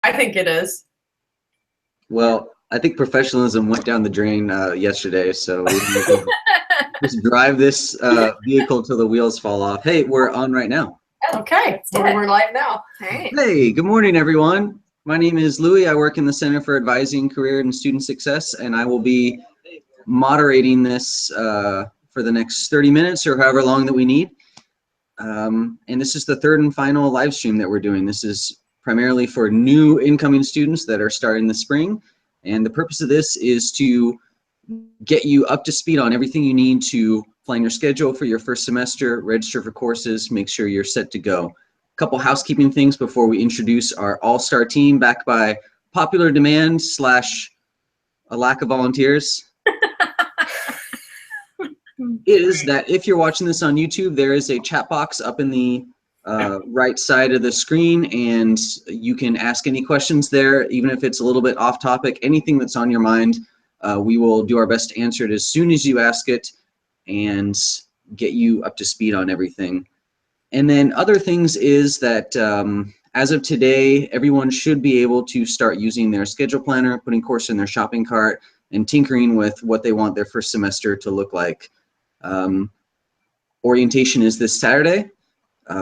I think it is. Well, I think professionalism went down the drain yesterday, so we need to just drive this vehicle till the wheels fall off. Hey, we're on right now. Okay, we're live now. All right. Hey, good morning, everyone. My name is Louis. I work in the Center for Advising Career and Student Success, and I will be moderating this for the next 30 minutes or however long that we need. And this is the third and final live stream that we're doing. This is primarily for new incoming students that are starting the spring. And the purpose of this is to get you up to speed on everything you need to plan your schedule for your first semester, register for courses, make sure you're set to go. A couple housekeeping things before we introduce our all-star team backed by popular demand / a lack of volunteers. Is that if you're watching this on YouTube, there is a chat box up in the right side of the screen, and you can ask any questions there, even if it's a little bit off topic. Anything that's on your mind, we will do our best to answer it as soon as you ask it and get you up to speed on everything. And then other things is that as of today, everyone should be able to start using their schedule planner, putting courses in their shopping cart, and tinkering with what they want their first semester to look like. Orientation is this Saturday.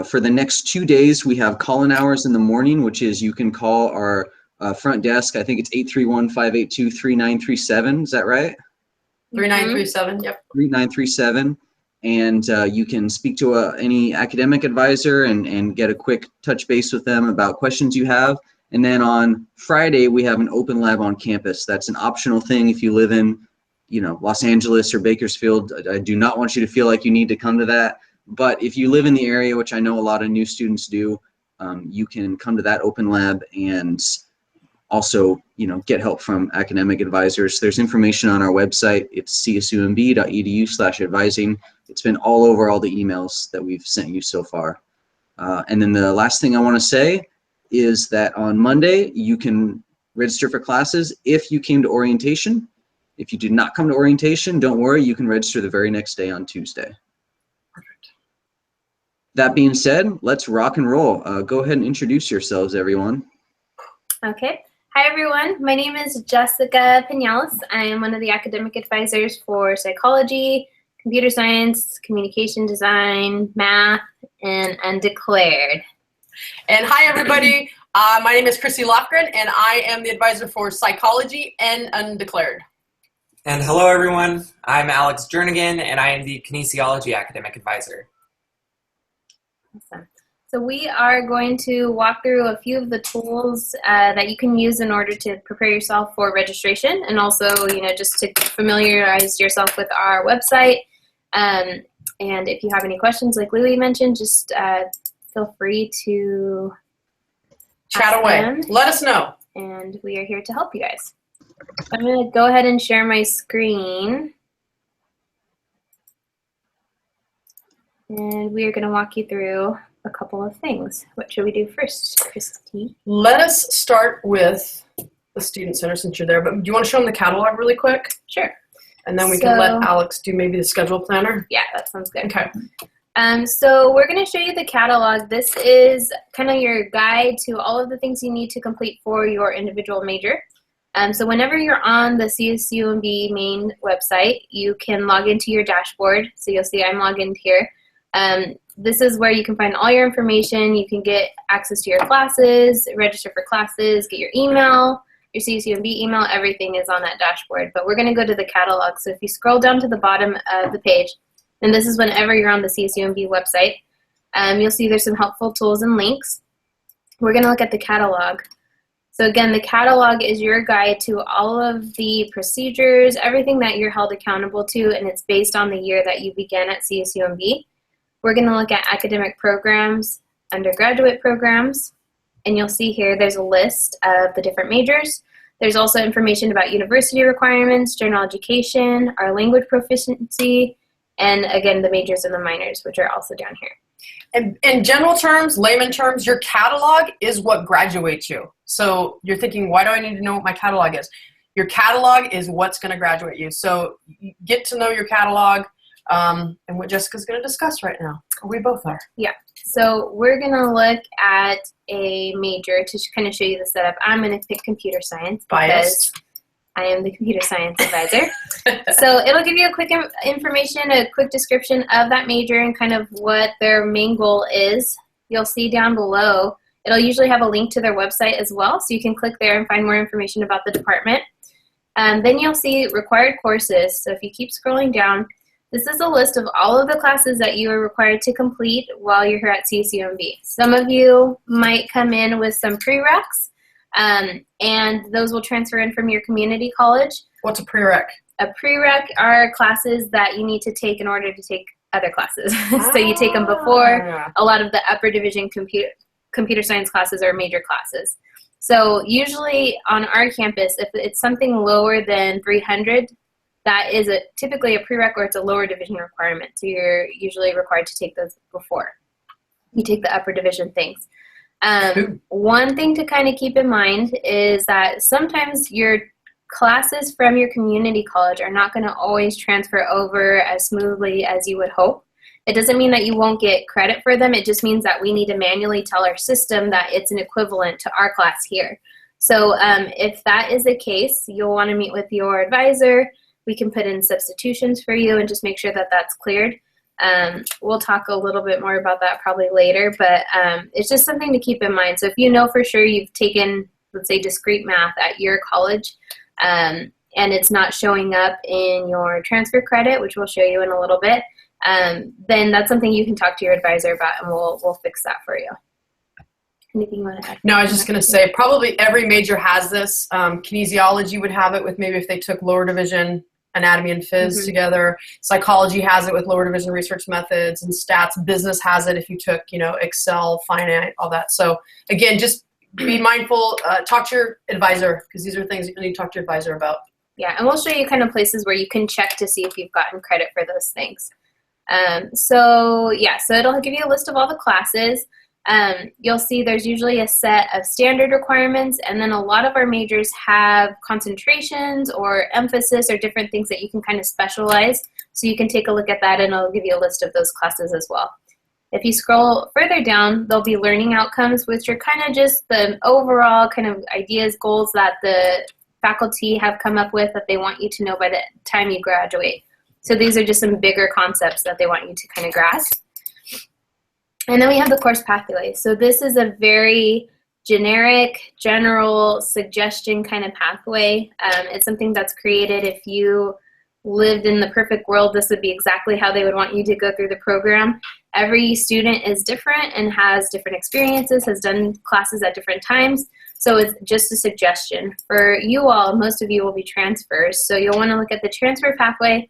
For the next 2 days, we have call-in hours in the morning, which is you can call our front desk. I think it's 831-582-3937. Is that right? 3937, yep. 3937. And you can speak to any academic advisor and get a quick touch base with them about questions you have. And then on Friday, we have an open lab on campus. That's an optional thing if you live in, Los Angeles or Bakersfield. I do not want you to feel like you need to come to that. But if you live in the area, which I know a lot of new students do, you can come to that open lab and also, get help from academic advisors. There's information on our website. It's csumb.edu/advising. It's been all over all the emails that we've sent you so far. And then the last thing I want to say is that on Monday, you can register for classes if you came to orientation. If you did not come to orientation, don't worry, you can register the very next day on Tuesday. Perfect. That being said, let's rock and roll. Go ahead and introduce yourselves, everyone. Okay. Hi, everyone. My name is Jessica Pinales. I am one of the academic advisors for psychology, computer science, communication design, math, and undeclared. And hi, everybody. My name is Chrissy Lofgren, and I am the advisor for psychology and undeclared. And hello, everyone. I'm Alex Jernigan, and I am the kinesiology academic advisor. Awesome. So we are going to walk through a few of the tools that you can use in order to prepare yourself for registration, and also, just to familiarize yourself with our website. And if you have any questions, like Louie mentioned, just feel free to chat away. Let us know. And we are here to help you guys. I'm going to go ahead and share my screen. And we are going to walk you through a couple of things. What should we do first, Christy? Let us start with the Student Center since you're there. But do you want to show them the catalog really quick? Sure. And then we can let Alex do maybe the schedule planner. Yeah, that sounds good. Okay. So we're going to show you the catalog. This is kind of your guide to all of the things you need to complete for your individual major. So whenever you're on the CSUMB main website, you can log into your dashboard. So you'll see I'm logged in here. This is where you can find all your information. You can get access to your classes, register for classes, get your email, your CSUMB email. Everything is on that dashboard. But we're going to go to the catalog. So if you scroll down to the bottom of the page, and this is whenever you're on the CSUMB website, you'll see there's some helpful tools and links. We're going to look at the catalog. So again, the catalog is your guide to all of the procedures, everything that you're held accountable to, and it's based on the year that you began at CSUMB. We're going to look at academic programs, undergraduate programs, and you'll see here there's a list of the different majors. There's also information about university requirements, general education, our language proficiency, and again, the majors and the minors, which are also down here. And in general terms, layman terms, your catalog is what graduates you. So you're thinking, why do I need to know what my catalog is? Your catalog is what's going to graduate you. So you get to know your catalog. and what Jessica's going to discuss right now. Or we both are. So we're going to look at a major to kind of show you the setup. I'm going to pick computer science because Biased. I am the computer science advisor. So it'll give you a quick information, a quick description of that major and kind of what their main goal is. You'll see down below, it'll usually have a link to their website as well, so you can click there and find more information about the department. Then you'll see required courses. So if you keep scrolling down, this is a list of all of the classes that you are required to complete while you're here at CSUMB. Some of you might come in with some prereqs, and those will transfer in from your community college. What's a prereq? A prereq are classes that you need to take in order to take other classes. So you take them before a lot of the upper division computer science classes or major classes. So usually on our campus, if it's something lower than 300, that is typically a prereq or it's a lower division requirement. So you're usually required to take those before you take the upper division things. One thing to kind of keep in mind is that sometimes your classes from your community college are not going to always transfer over as smoothly as you would hope. It doesn't mean that you won't get credit for them. It just means that we need to manually tell our system that it's an equivalent to our class here. So if that is the case, you'll want to meet with your advisor. We can put in substitutions for you and just make sure that that's cleared. We'll talk a little bit more about that probably later, but it's just something to keep in mind. So if you know for sure you've taken, let's say, discrete math at your college, and it's not showing up in your transfer credit, which we'll show you in a little bit, then that's something you can talk to your advisor about, and we'll fix that for you. Anything you want to add? No, I was just going to say probably every major has this. Kinesiology would have it with maybe if they took lower division anatomy and phys together. Psychology has it with lower division research methods, and stats. Business has it if you took, Excel, finance, all that. So again, just be mindful, talk to your advisor, because these are things that you need to talk to your advisor about. Yeah, and we'll show you kind of places where you can check to see if you've gotten credit for those things. So it'll give you a list of all the classes. You'll see there's usually a set of standard requirements, and then a lot of our majors have concentrations or emphasis or different things that you can kind of specialize. So you can take a look at that, and it'll give you a list of those classes as well. If you scroll further down, there'll be learning outcomes, which are kind of just the overall kind of ideas, goals that the faculty have come up with that they want you to know by the time you graduate. So these are just some bigger concepts that they want you to kind of grasp. And then we have the course pathway. So this is a very generic, general suggestion kind of pathway. It's something that's created. If you lived in the perfect world, this would be exactly how they would want you to go through the program. Every student is different and has different experiences, has done classes at different times. So it's just a suggestion. For you all, most of you will be transfers. So you'll want to look at the transfer pathway.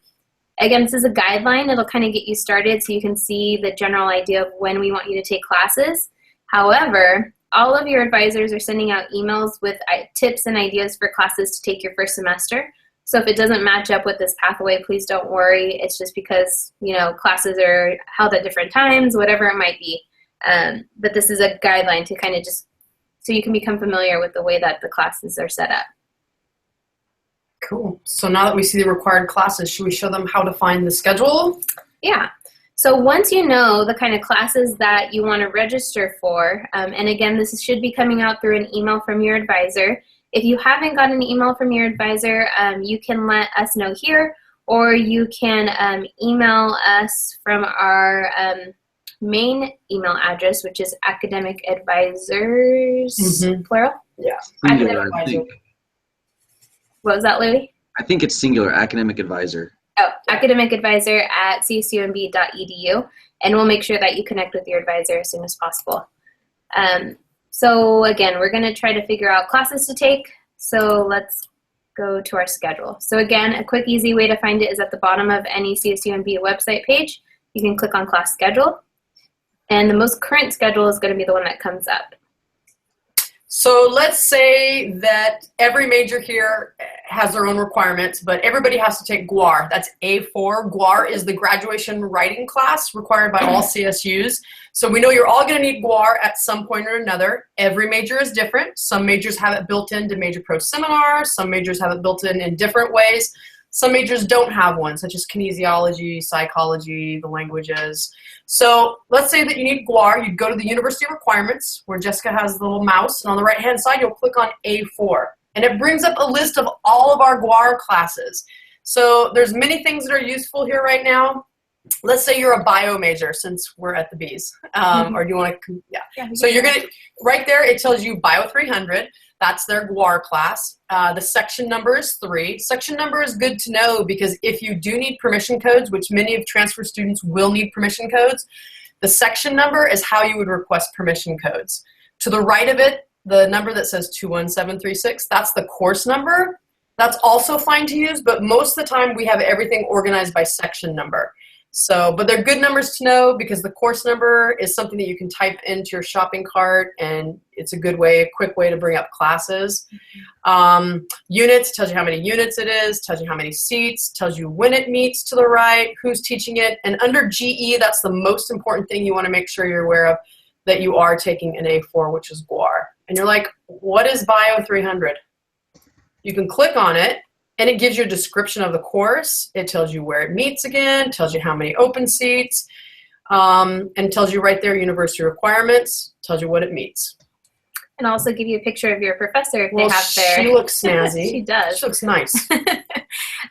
Again, this is a guideline. It'll kind of get you started so you can see the general idea of when we want you to take classes. However, all of your advisors are sending out emails with tips and ideas for classes to take your first semester. So if it doesn't match up with this pathway, please don't worry. It's just because, classes are held at different times, whatever it might be. But this is a guideline to kind of just, so you can become familiar with the way that the classes are set up. Cool. So now that we see the required classes, should we show them how to find the schedule? Yeah. So once you know the kind of classes that you want to register for, and again, this should be coming out through an email from your advisor. If you haven't got an email from your advisor, you can let us know here, or you can email us from our main email address, which is academic advisors, plural? Yeah. Singular, I think. What was that, Louie? I think it's singular, academic advisor. Oh, academic advisor at csumb.edu, and we'll make sure that you connect with your advisor as soon as possible. So again, we're going to try to figure out classes to take, so let's go to our schedule. So again, a quick, easy way to find it is at the bottom of any CSUMB website page. You can click on class schedule, and the most current schedule is going to be the one that comes up. So let's say that every major here has their own requirements, but everybody has to take GWAR. That's A4. GWAR is the graduation writing class required by all CSUs. So we know you're all going to need GWAR at some point or another. Every major is different. Some majors have it built into Major Pro Seminar. Some majors have it built in different ways. Some majors don't have one, such as kinesiology, psychology, the languages. So let's say that you need GUAR. You'd go to the university requirements where Jessica has the little mouse, and on the right-hand side, you'll click on A4. And it brings up a list of all of our GUAR classes. So there's many things that are useful here right now. Let's say you're a bio major, since we're at the Bs, or do you want to, yeah. So you're going to, right there, it tells you Bio 300. That's their GUAR class. The section number is 3. Section number is good to know because if you do need permission codes, which many of transfer students will need permission codes, the section number is how you would request permission codes. To the right of it, the number that says 21736, that's the course number. That's also fine to use, but most of the time we have everything organized by section number. So, but they're good numbers to know because the course number is something that you can type into your shopping cart, and it's a good way, a quick way to bring up classes. Units tells you how many units it is, tells you how many seats, tells you when it meets to the right, who's teaching it, and under GE, that's the most important thing you want to make sure you're aware of, that you are taking an A4, which is GUAR. And you're like, what is Bio 300? You can click on it, and it gives you a description of the course. It tells you where it meets again, tells you how many open seats, and tells you right there university requirements, tells you what it meets. And also give you a picture of your professor if they have their... She looks snazzy. She does. She looks nice.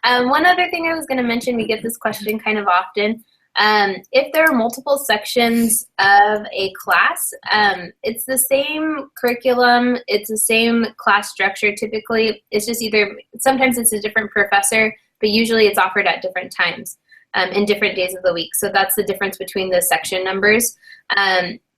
One other thing I was going to mention, we get this question kind of often. If there are multiple sections of a class, it's the same curriculum, it's the same class structure typically. It's just either, sometimes it's a different professor, but usually it's offered at different times and different days of the week. So that's the difference between the section numbers.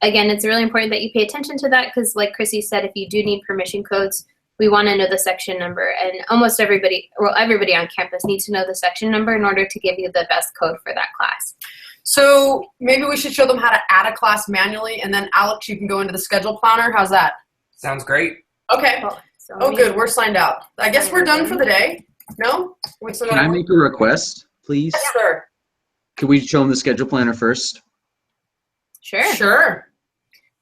Again, it's really important that you pay attention to that because like Chrissy said, if you do need permission codes, we want to know the section number, and almost everybody, well, everybody on campus needs to know the section number in order to give you the best code for that class. So maybe we should show them how to add a class manually, and then Alex, you can go into the schedule planner. How's that? Sounds great. Okay. Oh, good. We're signed out. I guess we're done for the day. No? Can I make a request, please? Yes, sir. Could we show them the schedule planner first? Sure. Sure.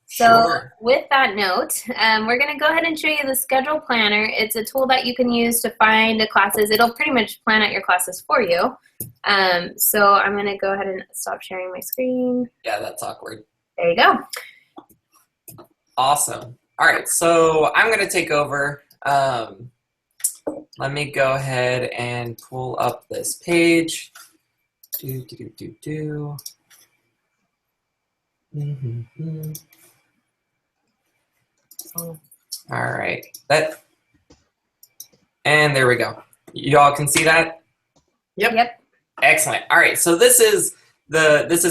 So with that note, we're going to go ahead and show you the schedule planner. It's a tool that you can use to find the classes. It'll pretty much plan out your classes for you. So I'm going to go ahead and stop sharing my screen. Yeah, that's awkward. There you go. Awesome. All right, so I'm going to take over. Let me go ahead and pull up this page. All right, and there we go. Y'all can see that? Yep. Excellent. All right, so this is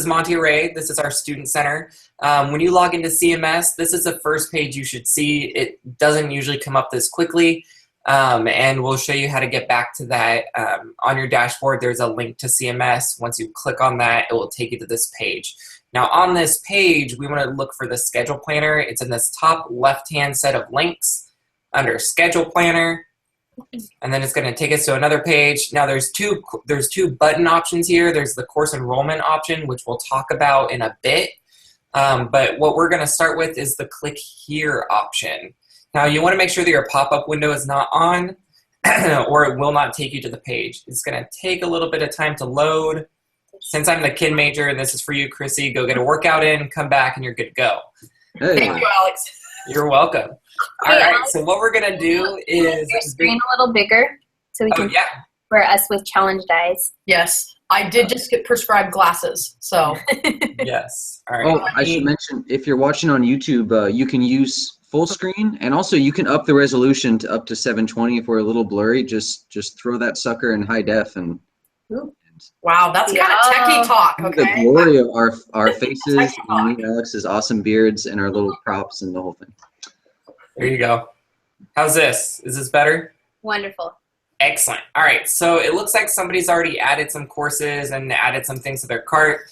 Monterey. This is our student center. When you log into CMS, this is the first page you should see. It doesn't usually come up this quickly, and we'll show you how to get back to that. On your dashboard, there's a link to CMS. Once you click on that, it will take you to this page. Now on this page, we want to look for the schedule planner. It's in this top left-hand set of links under schedule planner. And then it's going to take us to another page. Now there's two button options here. There's the course enrollment option, which we'll talk about in a bit. But what we're going to start with is the click here option. Now you want to make sure that your pop-up window is not on or it will not take you to the page. It's going to take a little bit of time to load. Since I'm the kid major and this is for you, Chrissy, go get a workout in, come back, and you're good to go. Hey. Thank you, Alex. You're welcome. All right, so what we're going to do is... Your screen a little bigger so we can for us with challenged eyes. Yes. I did just get prescribed glasses, so. Yes. All right. Oh, I should mention, if you're watching on YouTube, you can use full screen, and also you can up the resolution to up to 720 if we're a little blurry. Just throw that sucker in high def and... Ooh. Wow, that's kind of techie talk, okay? The glory of our faces, and Alex's awesome beards, and our little props and the whole thing. There you go. How's this? Is this better? Wonderful. Excellent. All right, so it looks like somebody's already added some courses and added some things to their cart.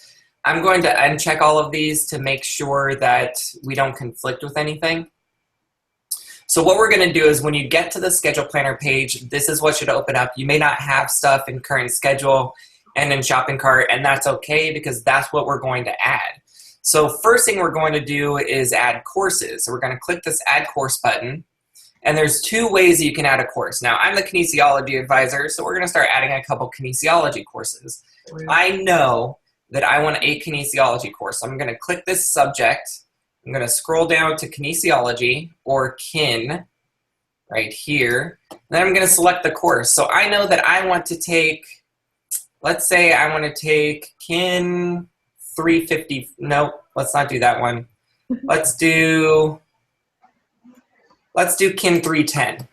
I'm going to uncheck all of these to make sure that we don't conflict with anything. So what we're going to do is when you get to the schedule planner page, this is what should open up. You may not have stuff in current schedule and in shopping cart, and that's okay because that's what we're going to add. So first thing we're going to do is add courses. So we're going to click this add course button, And there's two ways you can add a course. Now, I'm the kinesiology advisor, so we're going to start adding a couple kinesiology courses. I know that I want a kinesiology course. So I'm going to click this subject. I'm going to scroll down to kinesiology or kin right here. Then I'm going to select the course. So I know that I want to take, let's say I want to take kin 350. Nope, let's not do that one. Let's do kin 310.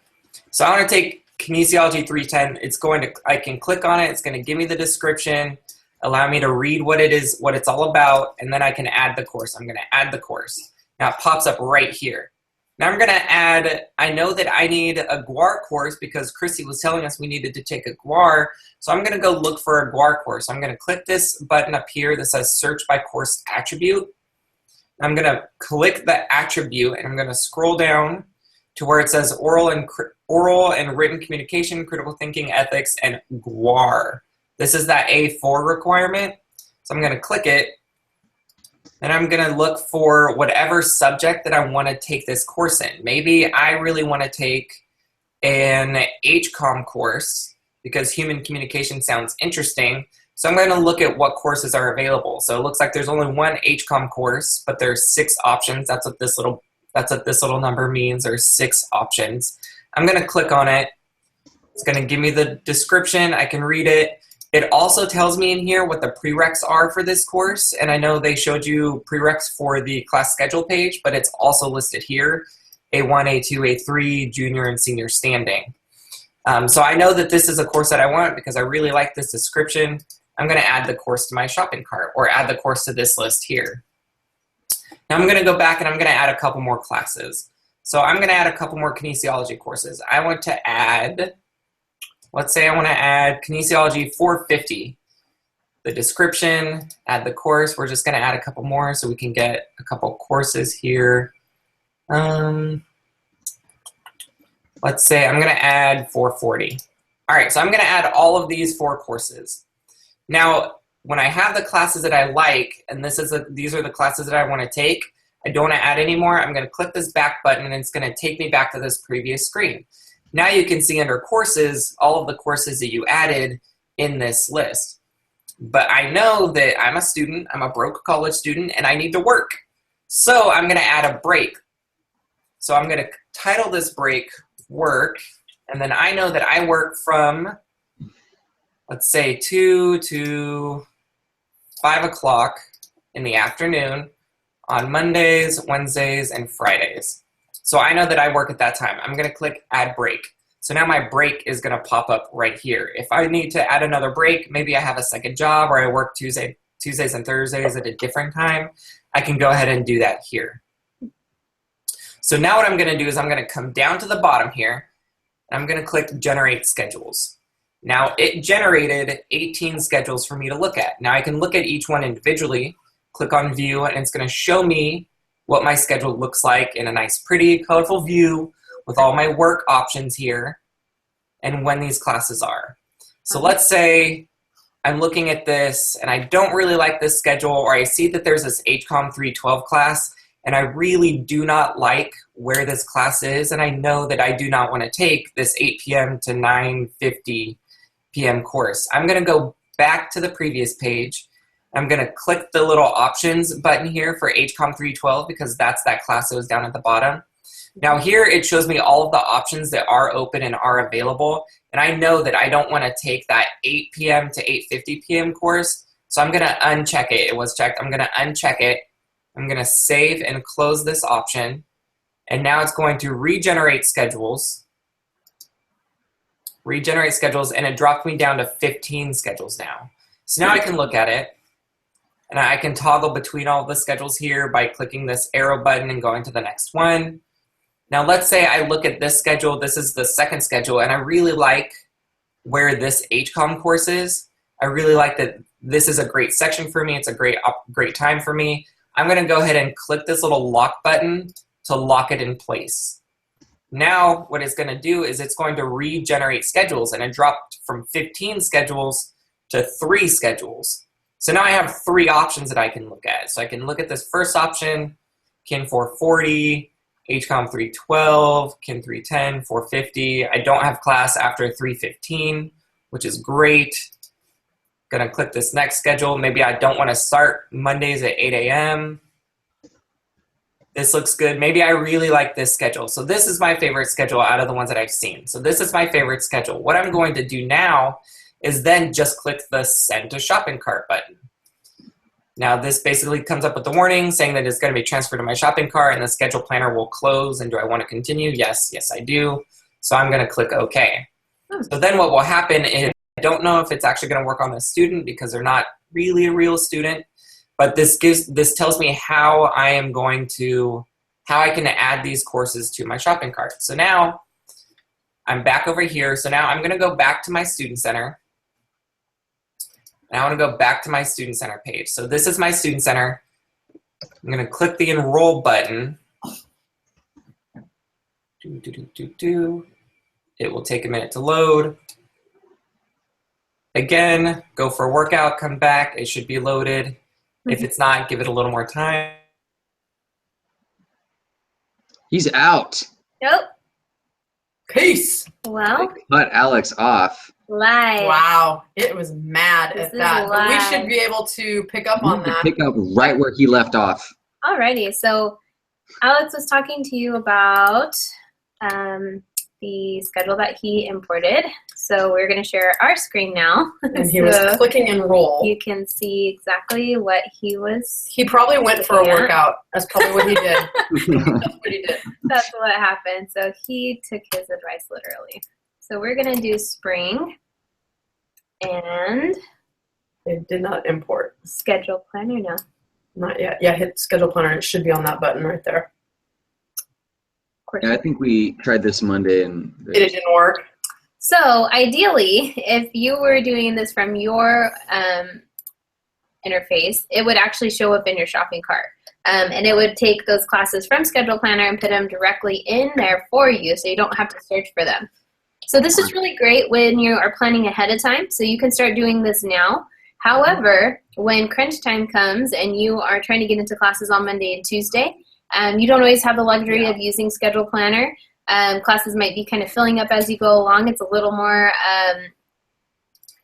So I want to take kinesiology 310. I can click on it. It's going to give me the description, allow me to read what it is, what it's all about, and then I can add the course. I'm going to add the course. Now it pops up right here. Now I'm going to add, I know that I need a GWAR course because Chrissy was telling us we needed to take a GWAR. So I'm going to go look for a GWAR course. I'm going to click this button up here that says search by course attribute. I'm going to click the attribute and I'm going to scroll down to where it says oral and written communication, critical thinking, ethics, and GWAR. This is that A4 requirement. So I'm going to click it, and I'm going to look for whatever subject that I want to take this course in. Maybe I really want to take an HCOM course because human communication sounds interesting. So I'm going to look at what courses are available. So it looks like there's only one HCOM course, but there's 6 options. That's what this little number means. There's 6 options. I'm going to click on it. It's going to give me the description. I can read it. It also tells me in here what the prereqs are for this course. And I know they showed you prereqs for the class schedule page, but it's also listed here. A1, A2, A3, junior and senior standing. So I know that this is a course that I want because I really like this description. I'm going to add the course to my shopping cart or add the course to this list here. Now I'm going to go back and I'm going to add a couple more classes. So I'm going to add a couple more kinesiology courses. I want to add, let's say I want to add kinesiology 450. The description, add the course. We're just going to add a couple more so we can get a couple courses here. Let's say I'm going to add 440. All right, so I'm going to add all of these 4 courses. Now, when I have the classes that I like, and these are the classes that I want to take, I don't want to add any more. I'm going to click this back button, and it's going to take me back to this previous screen. Now you can see under courses, all of the courses that you added in this list. But I know that I'm a student, I'm a broke college student, and I need to work. So I'm going to add a break. So I'm going to title this break work, and then I know that I work from, let's say, 2 to 5 o'clock in the afternoon on Mondays, Wednesdays, and Fridays. So I know that I work at that time. I'm going to click add break. So now my break is going to pop up right here. If I need to add another break, maybe I have a second job or I work Tuesdays and Thursdays at a different time, I can go ahead and do that here. So now what I'm going to do is I'm going to come down to the bottom here, and I'm going to click generate schedules. Now it generated 18 schedules for me to look at. Now I can look at each one individually, click on view, and it's going to show me what my schedule looks like in a nice, pretty, colorful view with all my work options here and when these classes are. So let's say I'm looking at this and I don't really like this schedule, or I see that there's this HCOM 312 class and I really do not like where this class is, and I know that I do not want to take this 8 p.m. to 9:50 p.m. course. I'm going to go back to the previous page. I'm going to click the little options button here for HCOM 312 because that's that class that was down at the bottom. Now here it shows me all of the options that are open and are available, and I know that I don't want to take that 8 p.m. to 8:50 p.m. course, so I'm going to uncheck it. It was checked. I'm going to uncheck it. I'm going to save and close this option, and now it's going to regenerate schedules. Regenerate schedules, and it dropped me down to 15 schedules now. So now I can look at it, and I can toggle between all the schedules here by clicking this arrow button and going to the next one. Now let's say I look at this schedule. This is the second schedule, and I really like where this HCOM course is. I really like that this is a great section for me. It's a great time for me. I'm going to go ahead and click this little lock button to lock it in place. Now what it's going to do is it's going to regenerate schedules, and it dropped from 15 schedules to 3 schedules. So now I have 3 options that I can look at. So I can look at this first option, kin 440, HCOM 312, Kin 310, 450. I don't have class after 315, which is great. Gonna click this next schedule. Maybe I don't want to start Mondays at 8 a.m. This looks good. Maybe I really like this schedule. So this is my favorite schedule out of the ones that I've seen. So this is my favorite schedule. What I'm going to do now is then just click the Send to Shopping Cart button. Now this basically comes up with the warning saying that it's going to be transferred to my shopping cart and the schedule planner will close. And do I want to continue? Yes, yes I do. So I'm going to click OK. So then what will happen is, I don't know if it's actually going to work on the student because they're not really a real student, but this tells me how I can add these courses to my shopping cart. So now I'm back over here. So now I'm going to go back to my Student Center. And I want to go back to my Student Center page. So this is my Student Center. I'm going to click the Enroll button. It will take a minute to load. Again, go for a workout, come back. It should be loaded. If it's not, give it a little more time. He's out. Nope. Peace. Well, Cut Alex off. live. Wow, it was mad This at is that. But we live. should be able to pick up You on need to that. pick up right where he left off. Alrighty, so Alex was talking to you about the schedule that he imported. So we're going to share our screen now. And he was So clicking enroll. you can see exactly what he was. He probably went for a Yeah. workout. That's probably what he did. That's what he did. That's what happened. So he took his advice literally. So we're going to do spring and It did not import. schedule planner now. Not yet. Yeah, hit schedule planner. It should be on that button right there. Yeah, I think we tried this Monday and It didn't work. So ideally, if you were doing this from your interface, it would actually show up in your shopping cart. And it would take those classes from Schedule Planner and put them directly in there for you so you don't have to search for them. So this is really great when you are planning ahead of time, so you can start doing this now. However, when crunch time comes and you are trying to get into classes on Monday and Tuesday, you don't always have the luxury of using Schedule Planner. Classes might be kind of filling up as you go along. It's a little more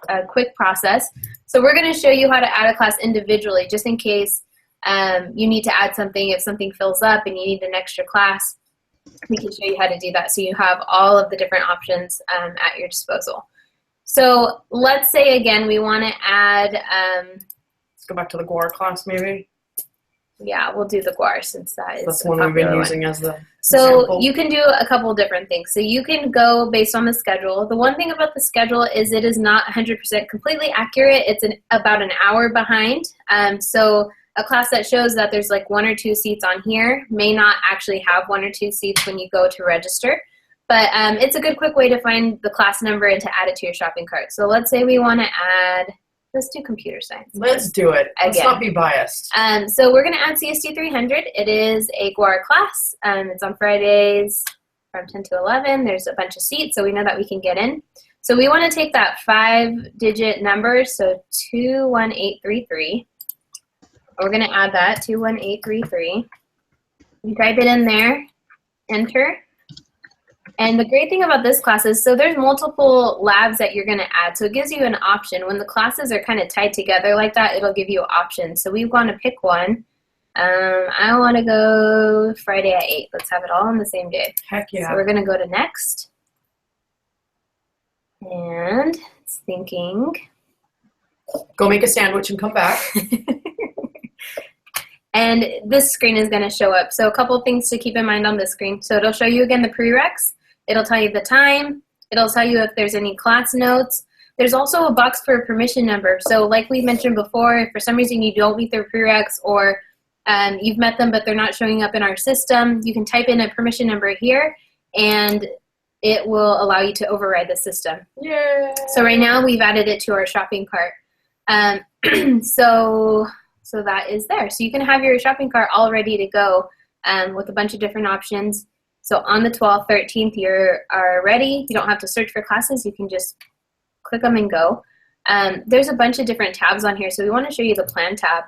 a quick process. So we're going to show you how to add a class individually, just in case you need to add something. If something fills up and you need an extra class, we can show you how to do that so you have all of the different options at your disposal. So let's say, again, we want to add, Let's go back to the GWAR class maybe. yeah, we'll do the GWAR since that is That's the one we've been popular one. using as the So example. you can do a couple different things. So you can go based on the schedule. The one thing about the schedule is it is not 100% completely accurate. It's about an hour behind. So a class that shows that there's like 1 or 2 seats on here may not actually have 1 or 2 seats when you go to register. But it's a good quick way to find the class number and to add it to your shopping cart. So let's say we want to add, let's do computer science. Let's do it. Let's Again. not be biased. So we're going to add CST 300. It is a GWAR class. It's on Fridays from 10 to 11. There's a bunch of seats, so we know that we can get in. So we want to take that 5-digit number, so 21833. We're going to add that, 21833. You type it in there, enter. And the great thing about this class is, so there's multiple labs that you're going to add. So it gives you an option. When the classes are kind of tied together like that, it'll give you options. So we want to pick one. I want to go Friday at 8. Let's have it all on the same day. Heck So yeah. we're going to go to next. And it's thinking. Go make a sandwich and come back. And this screen is going to show up. So a couple things to keep in mind on this screen. So it'll show you again the prereqs. It'll tell you the time. It'll tell you if there's any class notes. There's also a box for a permission number. So like we mentioned before, if for some reason you don't meet their prereqs or you've met them but they're not showing up in our system, you can type in a permission number here and it will allow you to override the system. Yay. So right now we've added it to our shopping cart. So that is there. So you can have your shopping cart all ready to go with a bunch of different options. So on the 12th, 13th, you are ready. You don't have to search for classes. You can just click them and go. There's a bunch of different tabs on here. So we want to show you the plan tab.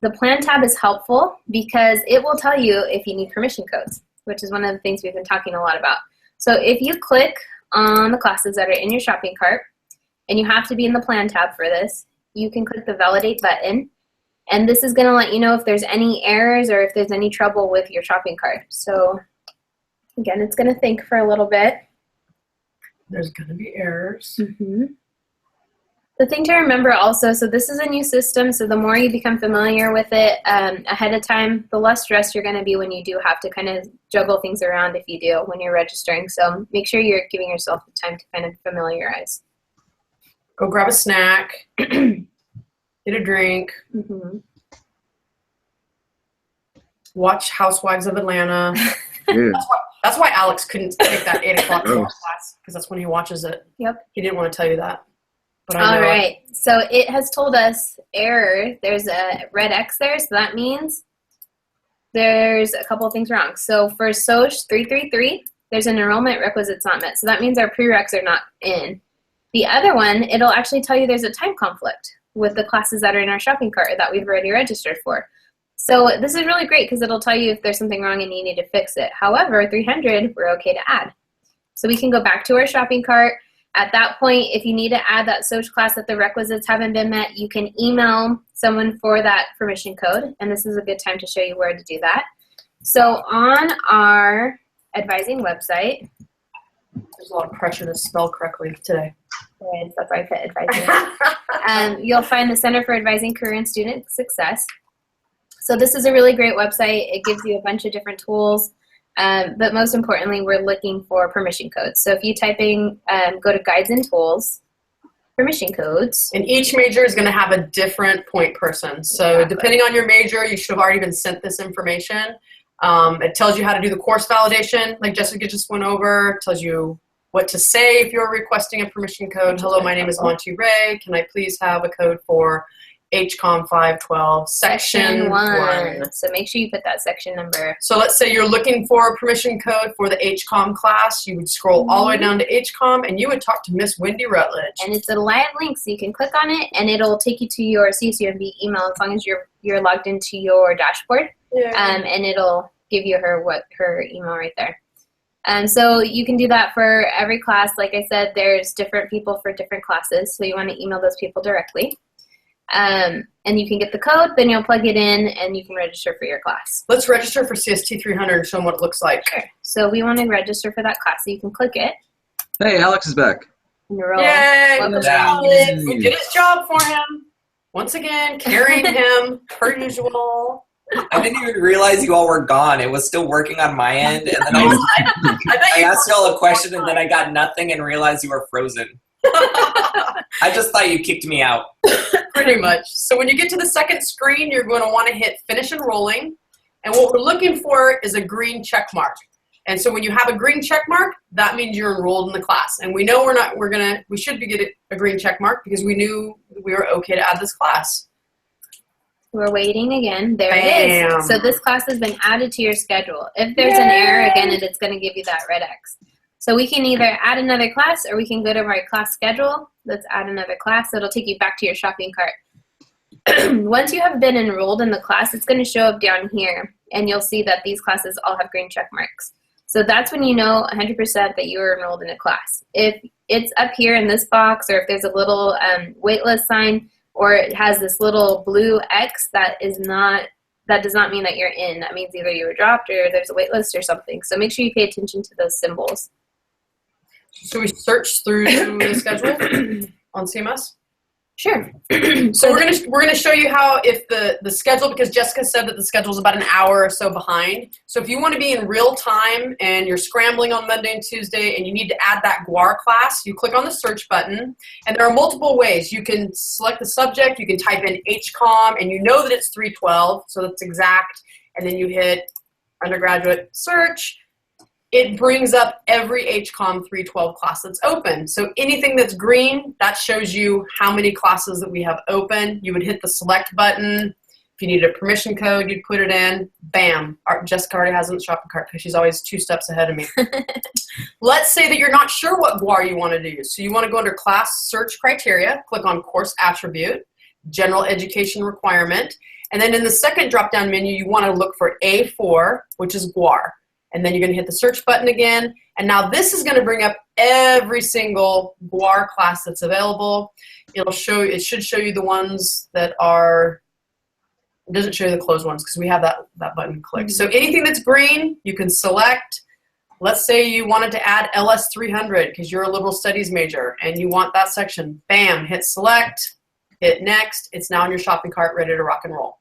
the plan tab is helpful because it will tell you if you need permission codes, which is one of the things we've been talking a lot about. So if you click on the classes that are in your shopping cart, and you have to be in the plan tab for this, you can click the validate button, and this is going to let you know if there's any errors or if there's any trouble with your shopping cart. So again, it's going to think for a little bit. There's going to be errors. Mm-hmm. The thing to remember also, so this is a new system, so the more you become familiar with it ahead of time, the less stressed you're going to be when you do have to kind of juggle things around if you do when you're registering. So make sure you're giving yourself the time to kind of familiarize. Go grab a snack, get a drink, Mm-hmm. watch Housewives of Atlanta. Yeah. That's why Alex couldn't take that 8 o'clock Gross. class, because that's when he watches it. Yep. He didn't want to tell you that. But I All know right. So it has told us error. There's a red X there, so that means there's a couple of things wrong. So for SOCH 333, there's an enrollment requisites not met. So that means our prereqs are not in. The other one, it'll actually tell you there's a time conflict with the classes that are in our shopping cart that we've already registered for. So this is really great because it'll tell you if there's something wrong and you need to fix it. However, 300, we're okay to add. So we can go back to our shopping cart. At that point, if you need to add that SOCH class that the requisites haven't been met, you can email someone for that permission code, and this is a good time to show you where to do that. So on our advising website, there's a lot of pressure to spell correctly today. that's why I put advising. You'll find the Center for Advising Career and Student Success. So this is a really great website. It gives you a bunch of different tools. But most importantly, we're looking for permission codes. So if you type in, go to Guides and Tools, permission codes. And each major is going to have a different point person. So depending on your major, you should have already been sent this information. It tells you how to do the course validation, like Jessica just went over. It tells you what to say if you're requesting a permission code. Hello, my name is Monty Ray. Can I please have a code for HCOM 512 section 1. So make sure you put that section number. So let's say you're looking for a permission code for the HCOM class. You would scroll all the way down to HCOM and you would talk to Miss Wendy Rutledge. And it's a live link, so you can click on it and it'll take you to your CSUMB email as long as you're logged into your dashboard. Yeah. And it'll give you her email right there. So you can do that for every class. Like I said, there's different people for different classes, so you want to email those people directly. And you can get the code, then you'll plug it in, and you can register for your class. Let's register for CST 300 and show them what it looks like. Sure. So we want to register for that class, so you can click it. Hey, Alex is back. Enroll. Yay! Welcome Alex. We did his job for him. Once again, carrying him, per usual. I didn't even realize you all were gone. It was still working on my end, and then I asked y'all a question, and then I got nothing and realized you were frozen. I just thought you kicked me out. Pretty much. So when you get to the second screen, you're going to want to hit finish enrolling. And what we're looking for is a green check mark. And so when you have a green check mark, that means you're enrolled in the class. And we know we should be getting a green check mark because we knew we were okay to add this class. We're waiting again. There it Bam. is. So this class has been added to your schedule. If there's an error, again, it's going to give you that red X. So we can either add another class or we can go to our class schedule. Let's add another class. It'll take you back to your shopping cart. Once you have been enrolled in the class, it's going to show up down here, and you'll see that these classes all have green check marks. So that's when you know 100% that you are enrolled in a class. If it's up here in this box, or if there's a little waitlist sign, or it has this little blue X, that does not mean that you're in. That means either you were dropped or there's a waitlist or something. So make sure you pay attention to those symbols. So we search through the schedule on CMS? Sure. So we're gonna show you how, if the schedule, because Jessica said that the schedule is about an hour or so behind. So if you want to be in real time and you're scrambling on Monday and Tuesday and you need to add that GUAR class, you click on the search button, and there are multiple ways. You can select the subject, you can type in HCOM, and you know that it's 312, so that's exact, and then you hit undergraduate search. It brings up every HCOM 312 class that's open. So anything that's green, that shows you how many classes that we have open. You would hit the select button. If you needed a permission code, you'd put it in. Bam. Jessica already has it in the shopping cart because she's always 2 steps ahead of me. Let's say that you're not sure what GUAR you want to do. So you want to go under class search criteria, click on course attribute, general education requirement, And then in the second drop-down menu, you want to look for A4, which is GUAR. And then you're going to hit the search button again. And now this is going to bring up every single GUAR class that's available. It should show you the ones that are, it doesn't show you the closed ones because we have that button clicked. So anything that's green, you can select. Let's say you wanted to add LS 300 because you're a liberal studies major and you want that section. Bam, hit select, hit next. It's now in your shopping cart, ready to rock and roll.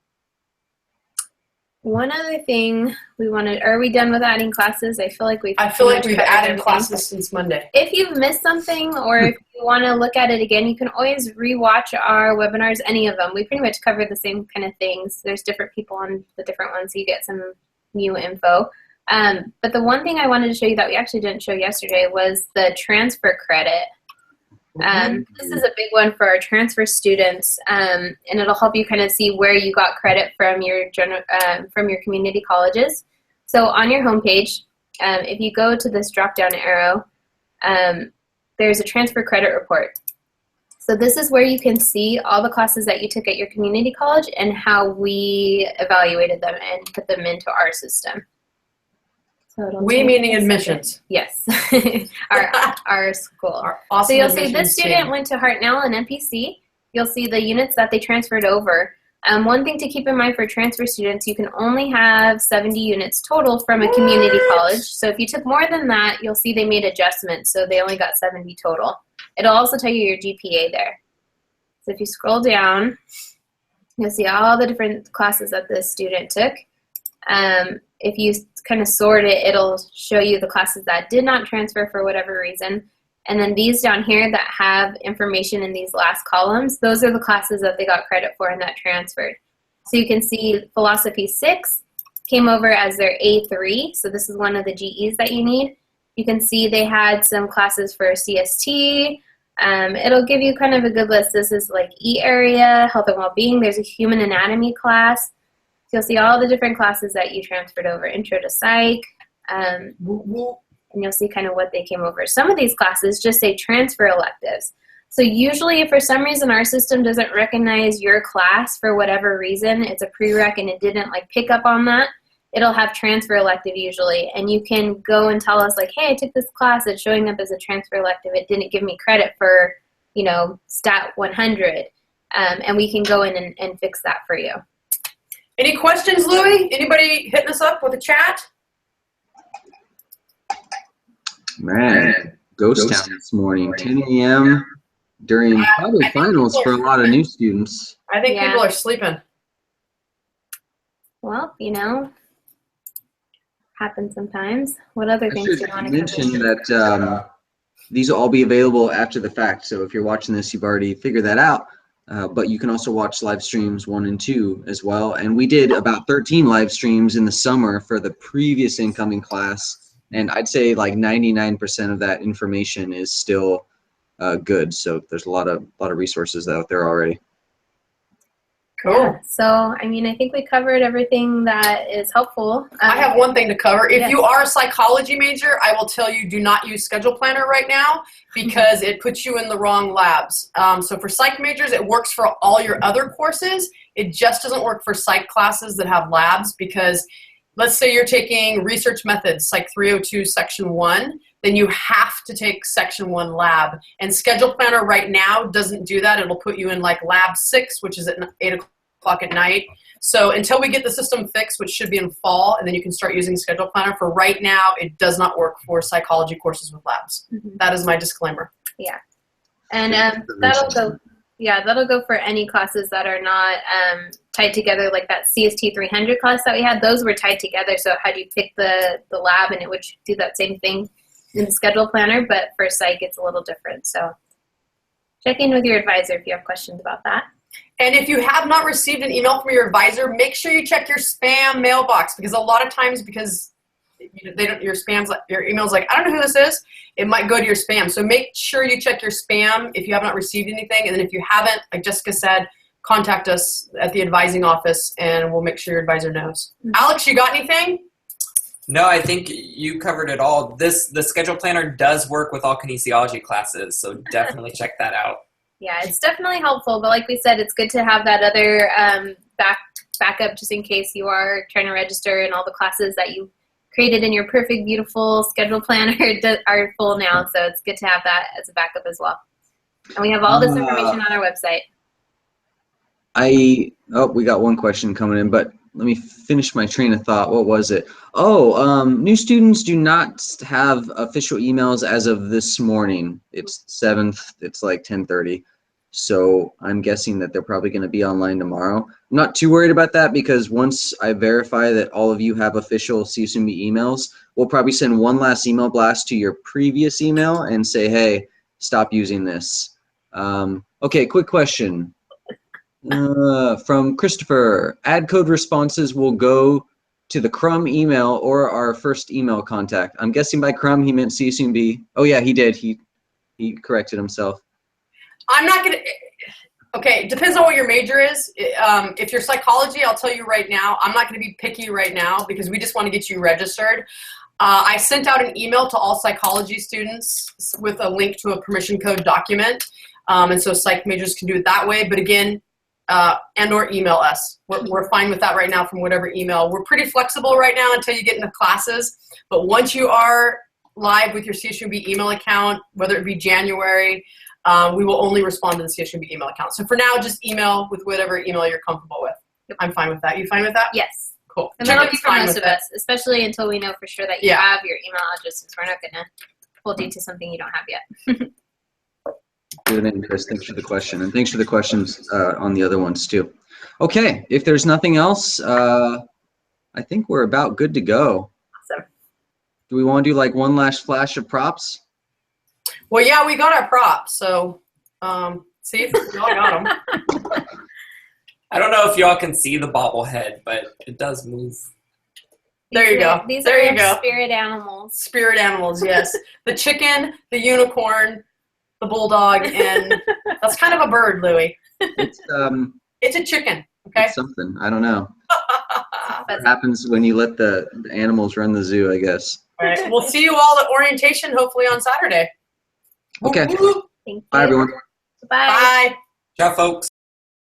One other thing we wanted, are we done with adding classes? I feel like we've added classes since Monday. If you've missed something or if you want to look at it again, you can always rewatch our webinars, any of them. We pretty much cover the same kind of things. There's different people on the different ones, so you get some new info. But the one thing I wanted to show you that we actually didn't show yesterday was the transfer credit. This is a big one for our transfer students, and it'll help you kind of see where you got credit from your community colleges. So on your homepage, if you go to this drop-down arrow, there's a transfer credit report. So this is where you can see all the classes that you took at your community college and how we evaluated them and put them into our system. So we meaning admissions. Yes, our school. Our awesome so you'll see this team. student went to Hartnell and NPC. You'll see the units that they transferred over. One thing to keep in mind for transfer students, you can only have 70 units total from a community college. So if you took more than that, you'll see they made adjustments. So they only got 70 total. It'll also tell you your GPA there. So if you scroll down, you'll see all the different classes that this student took. If you kind of sort it, it'll show you the classes that did not transfer for whatever reason. And then these down here that have information in these last columns, those are the classes that they got credit for and that transferred. So you can see Philosophy 6 came over as their A3, so this is one of the GEs that you need. You can see they had some classes for CST. It'll give you kind of a good list. This is like E area, health and well-being. There's a human anatomy class. So you'll see all the different classes that you transferred over, intro to psych, and you'll see kind of what they came over. Some of these classes just say transfer electives. So usually if for some reason our system doesn't recognize your class for whatever reason, it's a prereq and it didn't like pick up on that, it'll have transfer elective usually. And you can go and tell us like, hey, I took this class, it's showing up as a transfer elective. It didn't give me credit for, you know, stat 100. And we can go in and fix that for you. Any questions, Louie? Anybody hitting us up with a chat? Man, ghost town this morning, 10 a.m. during probably finals for a lot of new students. I think people are sleeping. Well, you know, happens sometimes. What other things do you want to mention that these will all be available after the fact. So if you're watching this, you've already figured that out. But you can also watch live streams 1 and 2 as well. And we did about 13 live streams in the summer for the previous incoming class. And I'd say like 99% of that information is still good. So there's a lot of resources out there already. Cool. Yeah, so, I mean, I think we covered everything that is helpful. I have one thing to cover. If you are a psychology major, I will tell you do not use Schedule Planner right now because it puts you in the wrong labs. So for psych majors, it works for all your other courses. It just doesn't work for psych classes that have labs because let's say you're taking research methods, Psych 302, Section 1, then you have to take Section 1 lab. And Schedule Planner right now doesn't do that. It'll put you in like Lab 6, which is at 8 o'clock at night. So until we get the system fixed, which should be in fall, and then you can start using Schedule Planner, for right now, it does not work for psychology courses with labs. That is my disclaimer. Yeah. And that'll go for any classes that are not tied together, like that CST 300 class that we had. Those were tied together, so how do you pick the lab, and it would do that same thing in the Schedule Planner, but for psych, it's a little different. So check in with your advisor if you have questions about that. And if you have not received an email from your advisor, make sure you check your spam mailbox, because a lot of times, because your email's like, I don't know who this is, it might go to your spam. So make sure you check your spam if you have not received anything. And then if you haven't, like Jessica said, contact us at the advising office and we'll make sure your advisor knows. Alex, you got anything? No, I think you covered it all. The Schedule Planner does work with all kinesiology classes, so definitely check that out. Yeah, it's definitely helpful, but like we said, it's good to have that other backup just in case you are trying to register and all the classes that you created in your perfect, beautiful schedule planner are full now. So it's good to have that as a backup as well. And we have all this information on our website. We got one question coming in, but let me finish my train of thought. What was it? Oh, new students do not have official emails as of this morning. It's 7th. It's like 10:30. So I'm guessing that they're probably going to be online tomorrow. I'm not too worried about that because once I verify that all of you have official CSUMB emails, we'll probably send one last email blast to your previous email and say, hey, stop using this. Okay, quick question. From Christopher, add code responses will go to the Crum email or our first email contact. I'm guessing by Crum he meant CSUMB. Oh yeah, he did. He corrected himself. I'm not gonna. Okay, it depends on what your major is. If you're psychology, I'll tell you right now, I'm not gonna be picky right now because we just want to get you registered. I sent out an email to all psychology students with a link to a permission code document, and so psych majors can do it that way. But again, and or email us. We're fine with that right now from whatever email. We're pretty flexible right now until you get into classes. But once you are live with your CSUMB email account, whether it be January, we will only respond to the CSUMB email account. So for now, just email with whatever email you're comfortable with. I'm fine with that. You fine with that? Yes. Cool. And that'll be for most of us, especially until we know for sure that you have your email address, since we're not going to hold you to something you don't have yet. Good name, Chris. Thanks for the question. And thanks for the questions on the other ones too. Okay, if there's nothing else, I think we're about good to go. Awesome. Do we want to do like one last flash of props? Well, yeah, we got our props. So, see, we all got them. I don't know if y'all can see the bobblehead, but it does move. There you go. These there are you go. Spirit animals. Spirit animals, yes. The chicken, the unicorn, the bulldog, and that's kind of a bird, Louie. It's a chicken, okay? It's something. I don't know. What happens when you let the animals run the zoo, I guess. All right. We'll see you all at orientation, hopefully on Saturday. Okay. Thank you. Bye, everyone. Bye. Bye. Ciao, folks.